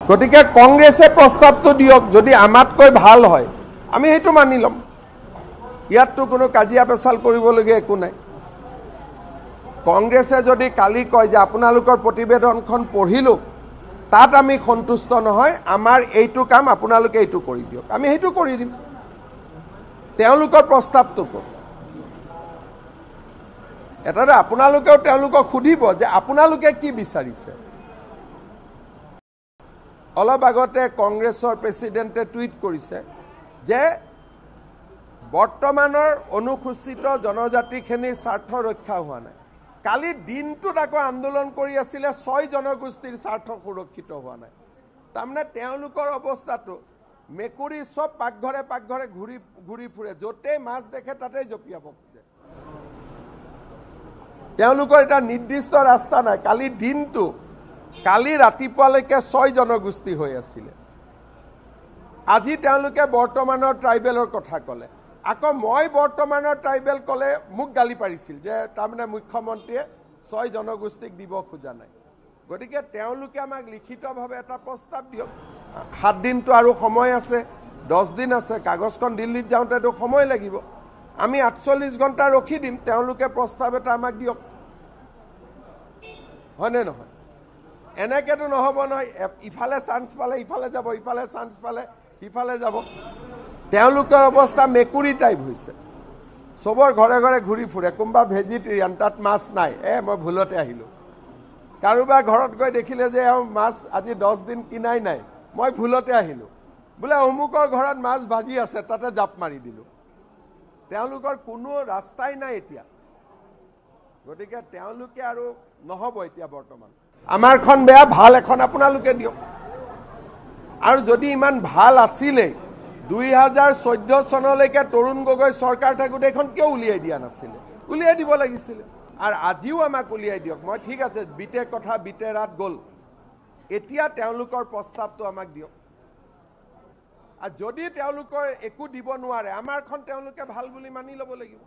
গতিকে কংগ্ৰেছে প্ৰস্তাৱটো দিয়ক, যদি আমাতকৈ ভাল হয় আমি সেইটো মানি ল'ম। ইয়াততো কোনো কাজিয়া পেচাল কৰিবলগীয়া একো নাই। কংগ্ৰেছে যদি কালি কয় যে আপোনালোকৰ প্ৰতিবেদনখন পঢ়িলোঁ, তাত আমি সন্তুষ্ট নহয়, আমাৰ এইটো কাম আপোনালোকে এইটো কৰি দিয়ক, আমি সেইটো কৰি দিম। তেওঁলোকৰ প্ৰস্তাৱটো ক'ত? এটাতো আপোনালোকেও তেওঁলোকক সুধিব যে আপোনালোকে কি বিচাৰিছে। অলপ আগতে কংগ্ৰেছৰ প্ৰেছিডেণ্টে টুইট কৰিছে যে বৰ্তমানৰ অনুসূচিত জনজাতিখিনিৰ স্বাৰ্থ ৰক্ষা হোৱা নাই। কালি দিনটোত আকৌ আন্দোলন কৰি আছিলে 6 জনগোষ্ঠীৰ স্বাৰ্থ সুৰক্ষিত হোৱা নাই। তাৰমানে তেওঁলোকৰ অৱস্থাটো মেকুৰী চব পাকঘৰে পাকঘৰে ঘূৰি ফুৰে, য'তেই মাছ দেখে তাতেই জঁপিয়াব খোজে। তেওঁলোকৰ এটা নিৰ্দিষ্ট ৰাস্তা নাই। কালি ৰাতিপুৱালৈকে 6 জনগোষ্ঠী হৈ আছিলে। আজি তেওঁলোকে বৰ্তমানৰ ট্ৰাইবেলৰ কথা ক'লে। আকৌ মই বৰ্তমানৰ ট্ৰাইবেল ক'লে মোক গালি পাৰিছিল যে তাৰমানে মুখ্যমন্ত্ৰীয়ে 6 জনগোষ্ঠীক দিব খোজা নাই। গতিকে তেওঁলোকে আমাক লিখিতভাৱে এটা প্ৰস্তাৱ দিয়ক। 7 দিনটো আৰু সময় আছে, 10 দিন আছে। কাগজখন দিল্লীত যাওঁতেতো সময় লাগিব। আমি 48 ঘণ্টা ৰখি দিম, তেওঁলোকে প্ৰস্তাৱ এটা আমাক দিয়ক। হয়নে নহয়? এনেকেতো নহ'ব নহয়, ইফালে চান্স পালে ইফালে যাব, ইফালে চান্স পালে সিফালে যাব। তেওঁলোকৰ অৱস্থা মেকুৰী টাইপ হৈছে, চবৰ ঘৰে ঘৰে ঘূৰি ফুৰে। কোনোবা ভেজিটেৰিয়ান, তাত মাছ নাই, মই ভুলতে আহিলোঁ। কাৰোবাৰ ঘৰত গৈ দেখিলে যে মাছ আজি 10 দিন কিনাই নাই, মই ভুলতে আহিলোঁ। বোলে অমুকৰ ঘৰত মাছ ভাজি আছে, তাতে জাপ মাৰি দিলোঁ। তেওঁলোকৰ কোনো ৰাস্তাই নাই এতিয়া। গতিকে তেওঁলোকে আৰু নহ'ব এতিয়া বৰ্তমান। আমাৰখন বেয়া, ভাল এখন আপোনালোকে দিয়ক। আৰু যদি ইমান ভাল আছিলেই 2014 চনলৈকে তৰুণ গগৈ চৰকাৰ থাকোঁতে এইখন কিয় উলিয়াই দিয়া নাছিলে? উলিয়াই দিব লাগিছিলে। আৰু আজিও আমাক উলিয়াই দিয়ক। মই ঠিক আছে, বিতে কথা বিতে ৰাত গ'ল, এতিয়া তেওঁলোকৰ প্ৰস্তাৱটো আমাক দিয়ক। আৰু যদি তেওঁলোকৰ একো দিব নোৱাৰে, আমাৰখন তেওঁলোকে ভাল বুলি মানি ল'ব লাগিব।